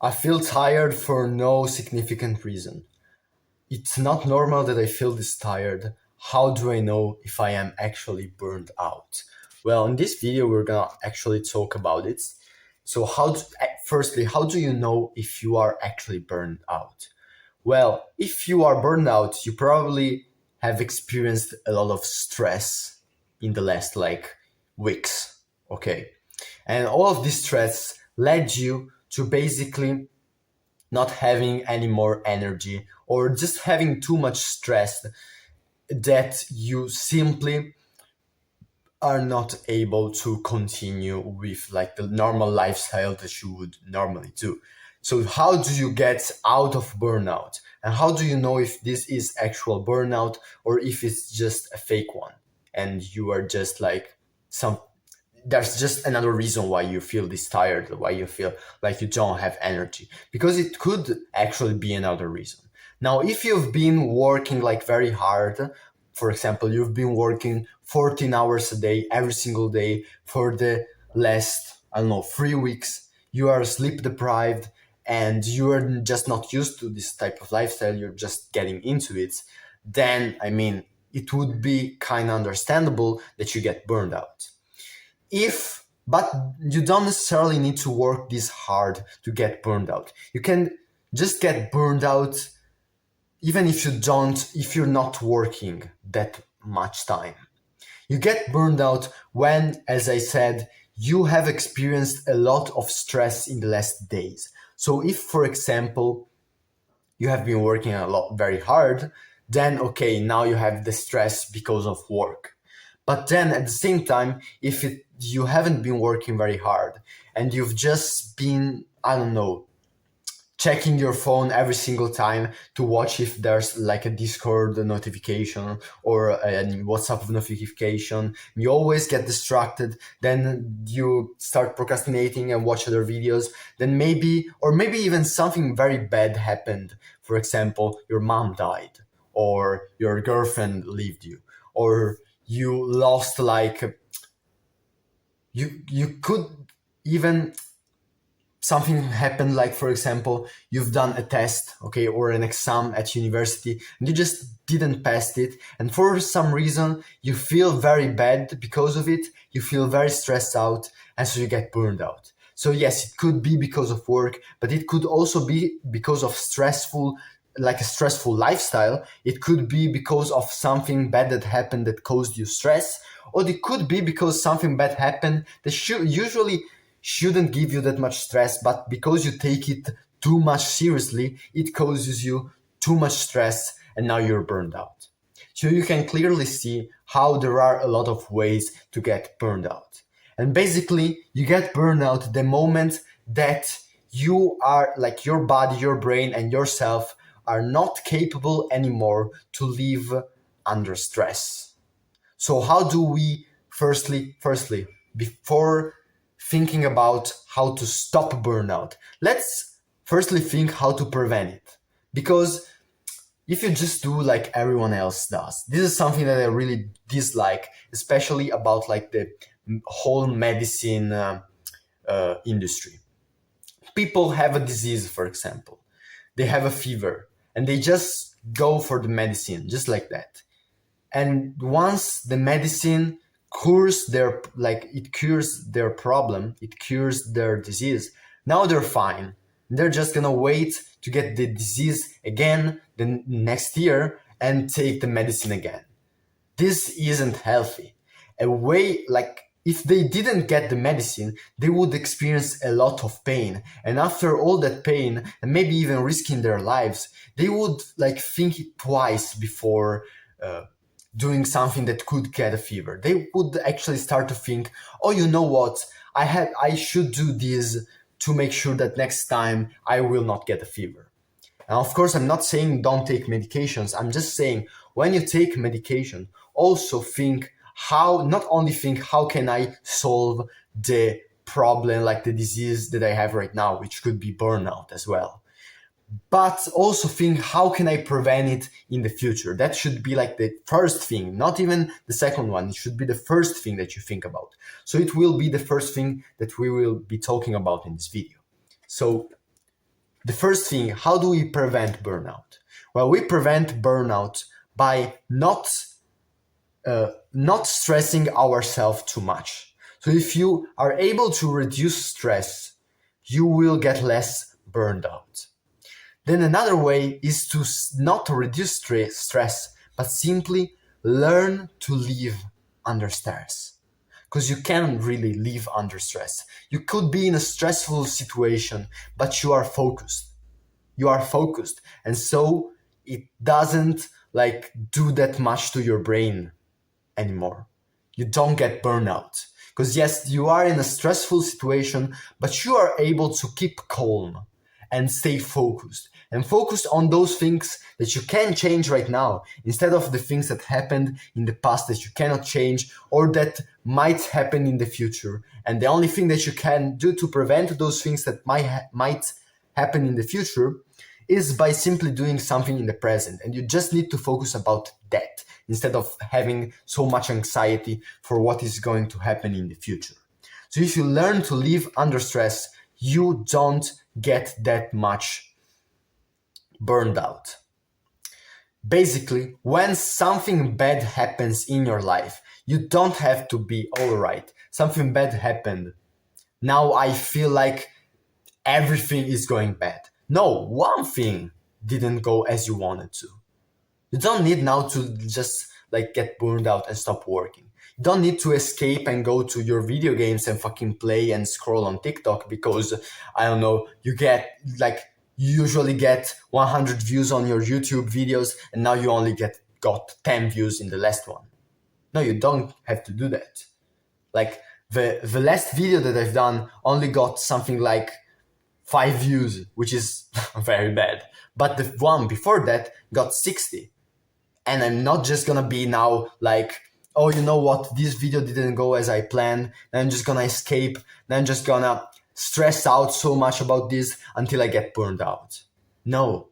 I feel tired for no significant reason. It's not normal that I feel this tired. How do I know if I am actually burned out? Well, in this video, we're gonna actually talk about it. So, firstly, how do you know if you are actually burned out? Well, if you are burned out, you probably have experienced a lot of stress in the last weeks. Okay. And all of this stress led you to basically not having any more energy or just having too much stress that you simply are not able to continue with like the normal lifestyle that you would normally do. So how do you get out of burnout? And how do you know if this is actual burnout or if it's just a fake one and you are just like some there's just another reason why you feel this tired, why you feel like you don't have energy, because it could actually be another reason. Now, if you've been working like very hard, for example, you've been working 14 hours a day, every single day for the last, I don't know, 3 weeks, you are sleep deprived and you are just not used to this type of lifestyle, you're just getting into it, then, it would be kind of understandable that you get burned out. But you don't necessarily need to work this hard to get burned out. You can just get burned out even if you're not working that much time. You get burned out when, as I said, you have experienced a lot of stress in the last days. So if, for example, you have been working a lot very hard, then okay, now you have the stress because of work. But then at the same time, you haven't been working very hard and you've just been, I don't know, checking your phone every single time to watch if there's like a Discord notification or a WhatsApp notification. You always get distracted. Then you start procrastinating and watch other videos. Then maybe even something very bad happened. For example, your mom died or your girlfriend left you or you lost you could even something happened, like for example you've done a test, okay, or an exam at university and you just didn't pass it, and for some reason you feel very bad because of it, you feel very stressed out, and so you get burned out. So yes, it could be because of work, but it could also be because of a stressful lifestyle. It could be because of something bad that happened that caused you stress, or it could be because something bad happened that usually shouldn't give you that much stress, but because you take it too much seriously, it causes you too much stress and now you're burned out. So you can clearly see how there are a lot of ways to get burned out. And basically, you get burned out the moment that you are like your body, your brain, and yourself are not capable anymore to live under stress. So how do we firstly, before thinking about how to stop burnout, let's firstly think how to prevent it. Because if you just do like everyone else does, this is something that I really dislike, especially about like the whole medicine industry. People have a disease, for example, they have a fever, and they just go for the medicine just like that. And once the medicine cures their problem, it cures their disease, now they're fine. They're just gonna wait to get the disease again the next year and take the medicine again. This isn't healthy. A way like if they didn't get the medicine, they would experience a lot of pain. And after all that pain, and maybe even risking their lives, they would like think twice before doing something that could get a fever. They would actually start to think, oh, you know what? I should do this to make sure that next time I will not get a fever. And of course, I'm not saying don't take medications. I'm just saying when you take medication, also think not only think how can I solve the problem, like the disease that I have right now, which could be burnout as well, but also think how can I prevent it in the future. That should be like the first thing, not even the second one. It should be the first thing that you think about. So it will be the first thing that we will be talking about in this video. So The first thing, how do we prevent burnout? Well, we prevent burnout by not stressing ourselves too much. So if you are able to reduce stress, you will get less burned out. Then another way is to not reduce stress, but simply learn to live under stress. Because you can really live under stress. You could be in a stressful situation, but you are focused. You are focused. And so it doesn't like do that much to your brain anymore. You don't get burnout. Because yes, you are in a stressful situation, but you are able to keep calm and stay focused. And focus on those things that you can change right now, instead of the things that happened in the past that you cannot change or that might happen in the future. And the only thing that you can do to prevent those things that might happen in the future is by simply doing something in the present. And you just need to focus about that instead of having so much anxiety for what is going to happen in the future. So if you learn to live under stress, you don't get that much burned out. Basically, when something bad happens in your life, you don't have to be all right. Something bad happened. Now I feel like everything is going bad. No, one thing didn't go as you wanted to. You don't need now to just like get burned out and stop working. You don't need to escape and go to your video games and fucking play and scroll on TikTok because, I don't know, you usually get 100 views on your YouTube videos and now you only got 10 views in the last one. No, you don't have to do that. Like the last video that I've done only got something like 5 views, which is very bad. But the one before that got 60. And I'm not just gonna be now like, oh, you know what, this video didn't go as I planned, and I'm just gonna escape, and I'm just gonna stress out so much about this until I get burned out. No.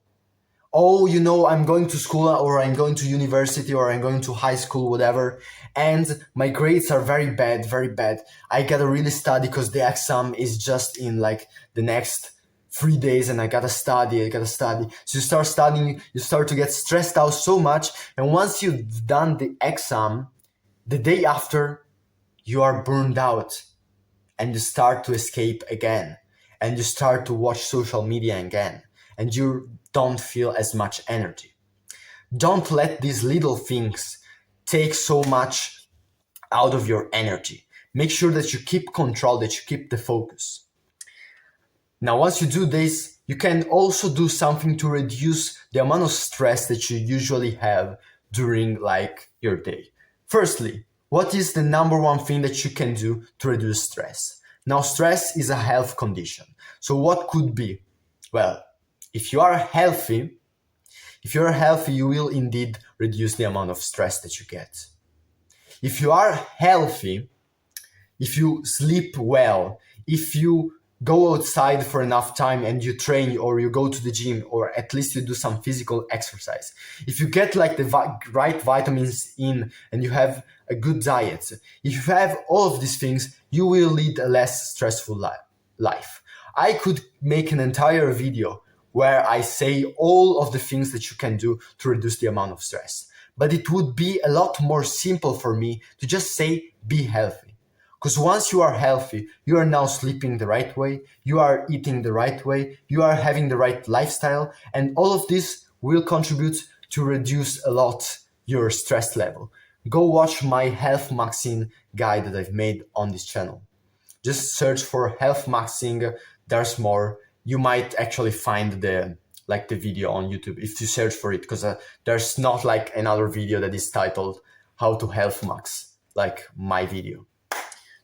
Oh, you know, I'm going to school or I'm going to university or I'm going to high school, whatever, and my grades are very bad, very bad. I gotta really study because the exam is just in like the next 3 days and I gotta study. So you start studying, you start to get stressed out so much, and once you've done the exam, the day after, you are burned out and you start to escape again and you start to watch social media again and you don't feel as much energy. Don't let these little things take so much out of your energy. Make sure that you keep control, that you keep the focus. Now, once you do this, you can also do something to reduce the amount of stress that you usually have during like your day. Firstly, what is the number one thing that you can do to reduce stress? Now, stress is a health condition. So what could be? Well, if you are healthy, you will indeed reduce the amount of stress that you get. If you are healthy, if you sleep well, if you go outside for enough time and you train or you go to the gym or at least you do some physical exercise, if you get like the right vitamins in and you have a good diet, if you have all of these things, you will lead a less stressful life. I could make an entire video where I say all of the things that you can do to reduce the amount of stress. But it would be a lot more simple for me to just say, be healthy. Because once you are healthy, you are now sleeping the right way, you are eating the right way, you are having the right lifestyle, and all of this will contribute to reduce a lot your stress level. Go watch my health maxing guide that I've made on this channel. Just search for health maxing, there's more. You might actually find the video on YouTube if you search for it, because there's not like another video that is titled how to health max like my video.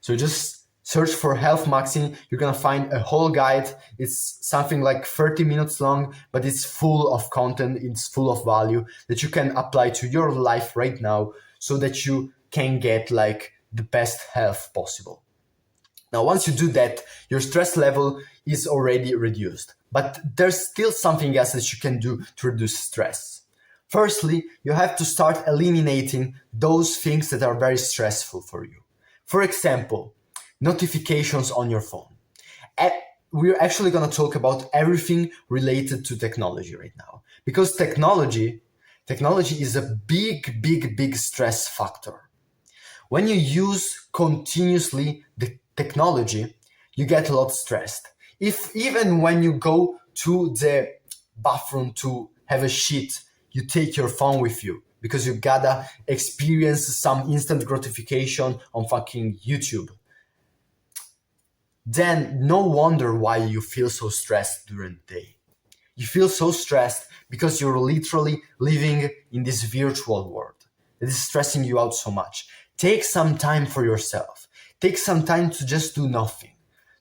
So just search for health maxing. You're gonna find a whole guide. It's something like 30 minutes long, but it's full of content. It's full of value that you can apply to your life right now so that you can get like the best health possible. Now, once you do that, your stress level is already reduced. But there's still something else that you can do to reduce stress. Firstly, you have to start eliminating those things that are very stressful for you. For example, notifications on your phone. we're actually going to talk about everything related to technology right now, because technology is a big stress factor. When you use continuously the technology, you get a lot stressed. If even when you go to the bathroom to have a shit, you take your phone with you because you gotta experience some instant gratification on fucking YouTube, then no wonder why you feel so stressed during the day. You feel so stressed because you're literally living in this virtual world that is stressing you out so much. Take some time for yourself. Take some time to just do nothing,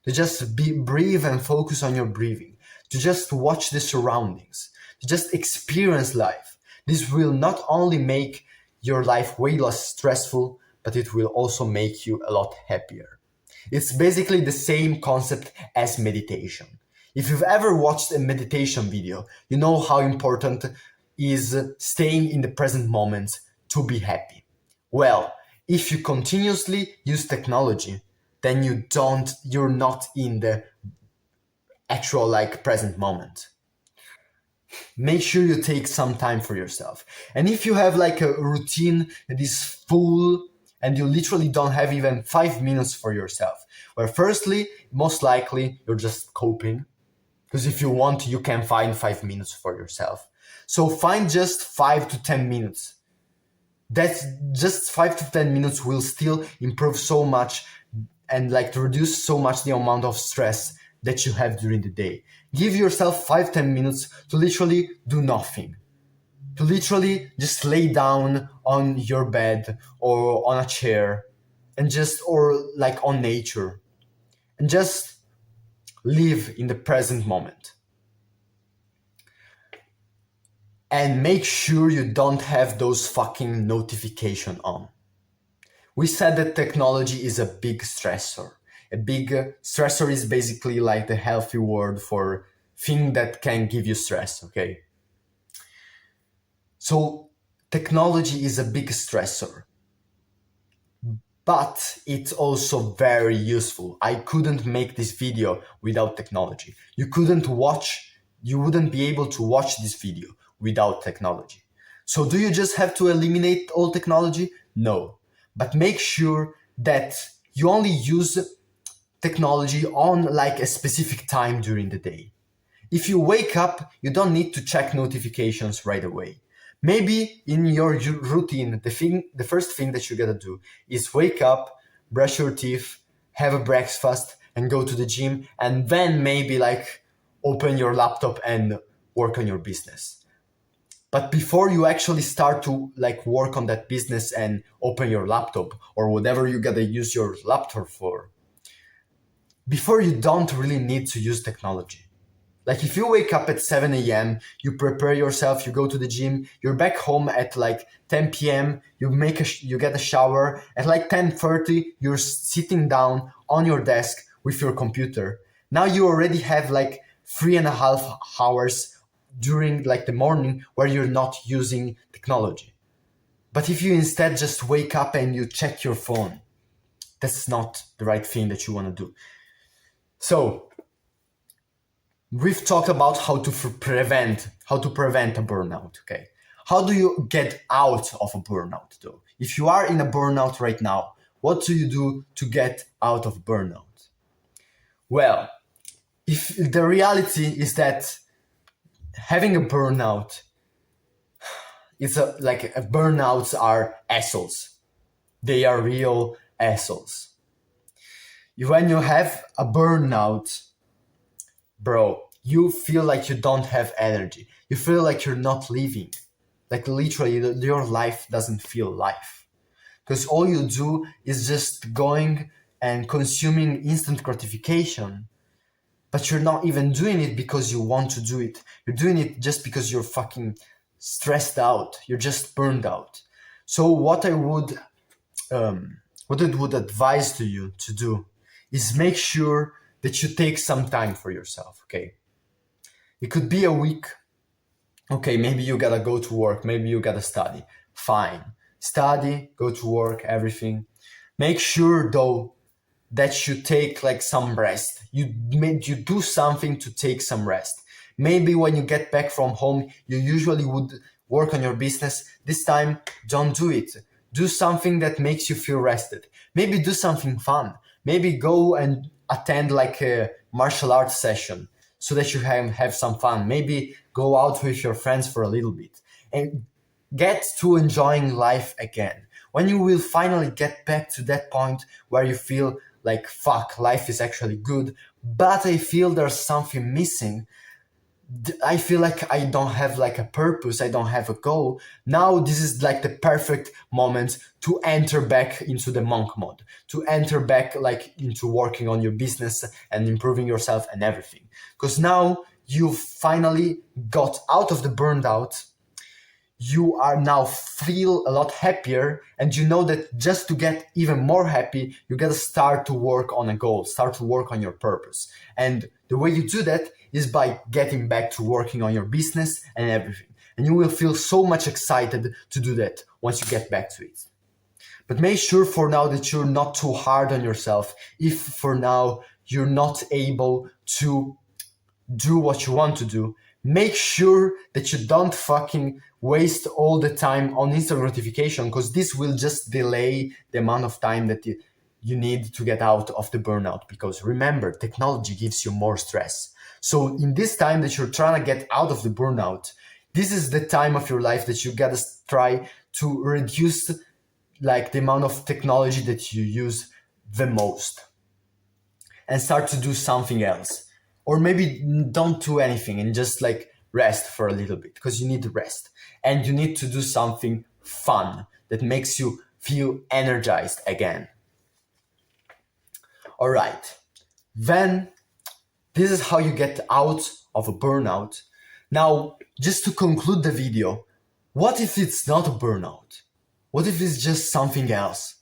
to just breathe and focus on your breathing, to just watch the surroundings, to just experience life. This will not only make your life way less stressful, but it will also make you a lot happier. It's basically the same concept as meditation. If you've ever watched a meditation video, you know how important is staying in the present moment to be happy. Well, if you continuously use technology, then you're not in the actual present moment. Make sure you take some time for yourself. And if you have a routine that is full and you literally don't have even 5 minutes for yourself, well, firstly, most likely you're just coping. Because if you want, you can find 5 minutes for yourself. So find just 5 to 10 minutes. That's just 5 to 10 minutes will still improve so much and to reduce so much the amount of stress that you have during the day. Give yourself 5-10 minutes to literally do nothing. To literally just lay down on your bed or on a chair and or on nature and just live in the present moment. And make sure you don't have those fucking notifications on. We said that technology is a big stressor. A big stressor is basically the healthy word for thing that can give you stress, okay? So technology is a big stressor, but it's also very useful. I couldn't make this video without technology. You wouldn't be able to watch this video without technology. So do you just have to eliminate all technology? No. But make sure that you only use technology on a specific time during the day. If you wake up, you don't need to check notifications right away. Maybe in your routine, the first thing that you gotta do is wake up, brush your teeth, have a breakfast, and go to the gym, and then maybe open your laptop and work on your business. But before you actually start to work on that business and open your laptop or whatever you gotta use your laptop for, before you don't really need to use technology. If you wake up at 7 a.m., you prepare yourself, you go to the gym, you're back home at 10 p.m., you get a shower, at 10:30, you're sitting down on your desk with your computer. Now you already have 3.5 hours during the morning where you're not using technology. But if you instead just wake up and you check your phone, that's not the right thing that you want to do. So we've talked about how to prevent a burnout, okay? How do you get out of a burnout though? If you are in a burnout right now, what do you do to get out of burnout? Well, if the reality is that having a burnout is burnouts are assholes. They are real assholes. When you have a burnout, bro, you feel like you don't have energy. You feel like you're not living. Literally, your life doesn't feel life. Because all you do is just going and consuming instant gratification. But you're not even doing it because you want to do it. You're doing it just because you're fucking stressed out. You're just burned out. So what I would advise to you to do is make sure that you take some time for yourself, okay? It could be a week. Okay, maybe you gotta go to work, maybe you gotta study. Fine. Study, go to work, everything. Make sure though that you take like some rest. You do something to take some rest. Maybe when you get back from home, you usually would work on your business. This time, don't do it. Do something that makes you feel rested. Maybe do something fun. Maybe go and attend like a martial arts session so that you have some fun. Maybe go out with your friends for a little bit and get to enjoying life again. When you will finally get back to that point where you feel like, fuck, life is actually good, but I feel there's something missing. I feel like I don't have like a purpose, I don't have a goal. Now this is like the perfect moment to enter back into the monk mode, to enter back like into working on your business and improving yourself and everything. Because now you finally got out of the burnout, you are now feel a lot happier, and you know that just to get even more happy, you gotta start to work on a goal, start to work on your purpose. And the way you do that is by getting back to working on your business and everything. And you will feel so much excited to do that once you get back to it. But make sure for now that you're not too hard on yourself if for now you're not able to do what you want to do. Make sure that you don't fucking waste all the time on instant gratification, because this will just delay the amount of time that you need to get out of the burnout. Because remember, technology gives you more stress. So in this time that you're trying to get out of the burnout, this is the time of your life that you gotta try to reduce like the amount of technology that you use the most and start to do something else. Or maybe don't do anything and just like rest for a little bit, because you need rest and you need to do something fun that makes you feel energized again. All right, then this is how you get out of a burnout. Now, just to conclude the video, what if it's not a burnout? What if it's just something else?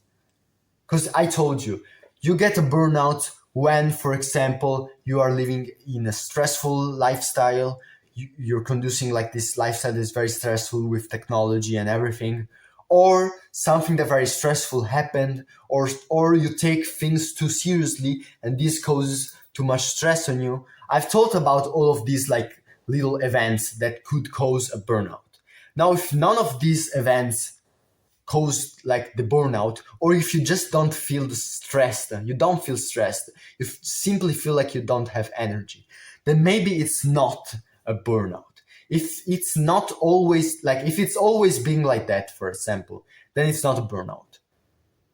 Because I told you, you get a burnout when, for example, you are living in a stressful lifestyle, you're conducing like this lifestyle that is very stressful with technology and everything, or something that very stressful happened, or you take things too seriously and this causes too much stress on you. I've thought about all of these like little events that could cause a burnout. Now, if none of these events cause like the burnout, or if you just don't feel stressed, you don't feel stressed, you simply feel like you don't have energy, then maybe it's not a burnout. If it's not always like, if it's always being like that, for example, then it's not a burnout.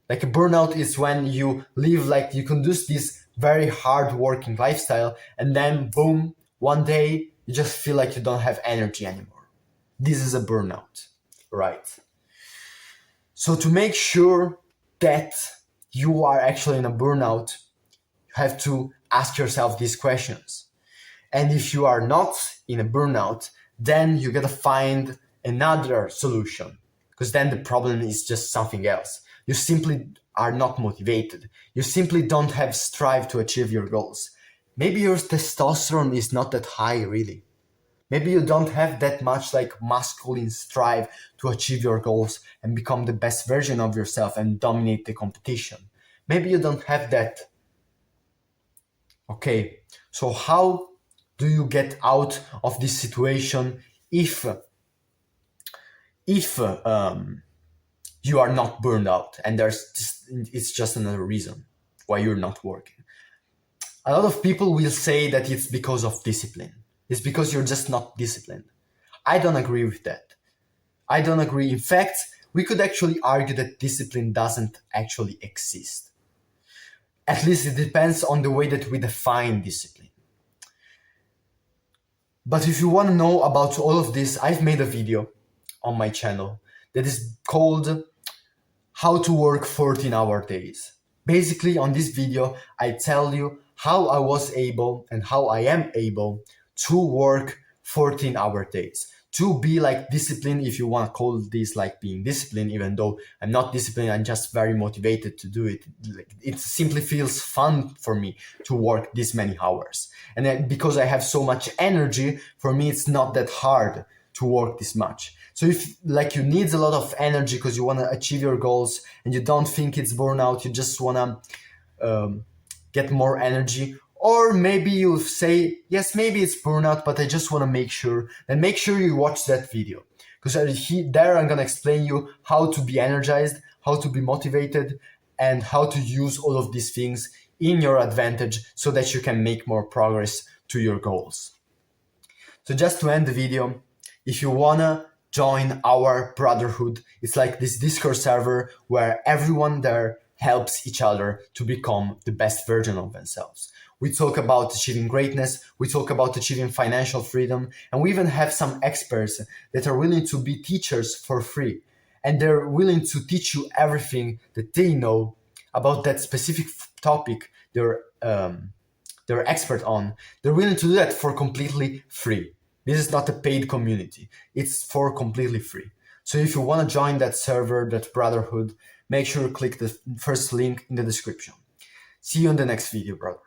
Like a burnout is when you live like you conduct this very hard working lifestyle and then boom, one day you just feel like you don't have energy anymore. This is a burnout, right? So to make sure that you are actually in a burnout, you have to ask yourself these questions. And if you are not in a burnout, then you gotta find another solution, because then the problem is just something else. You simply are not motivated. You simply don't have strive to achieve your goals. Maybe your testosterone is not that high, really. Maybe you don't have that much like masculine strive to achieve your goals and become the best version of yourself and dominate the competition. Maybe you don't have that. Okay, so how do you get out of this situation if you are not burned out and it's just another reason why you're not working? A lot of people will say that it's because of discipline. It's because you're just not disciplined. I don't agree with that. I don't agree. In fact, we could actually argue that discipline doesn't actually exist. At least it depends on the way that we define discipline. But if you want to know about all of this, I've made a video on my channel that is called How to Work 14-Hour Days. Basically, on this video, I tell you how I was able and how I am able to work 14-hour days, to be like disciplined, if you want to call this like being disciplined, even though I'm not disciplined, I'm just very motivated to do it. It simply feels fun for me to work this many hours. And then because I have so much energy, for me, it's not that hard to work this much. So if like you need a lot of energy because you want to achieve your goals and you don't think it's burnout, you just want to get more energy. Or maybe you'll say, yes, maybe it's burnout, but I just want to make sure. Then make sure you watch that video, because there I'm going to explain you how to be energized, how to be motivated, and how to use all of these things in your advantage so that you can make more progress to your goals. So just to end the video, if you wanna join our brotherhood, it's like this Discord server where everyone there helps each other to become the best version of themselves. We talk about achieving greatness, we talk about achieving financial freedom, and we even have some experts that are willing to be teachers for free. And they're willing to teach you everything that they know about that specific topic they're expert on. They're willing to do that for completely free. This is not a paid community. It's for completely free. So if you want to join that server, that brotherhood, make sure you click the first link in the description. See you in the next video, brother.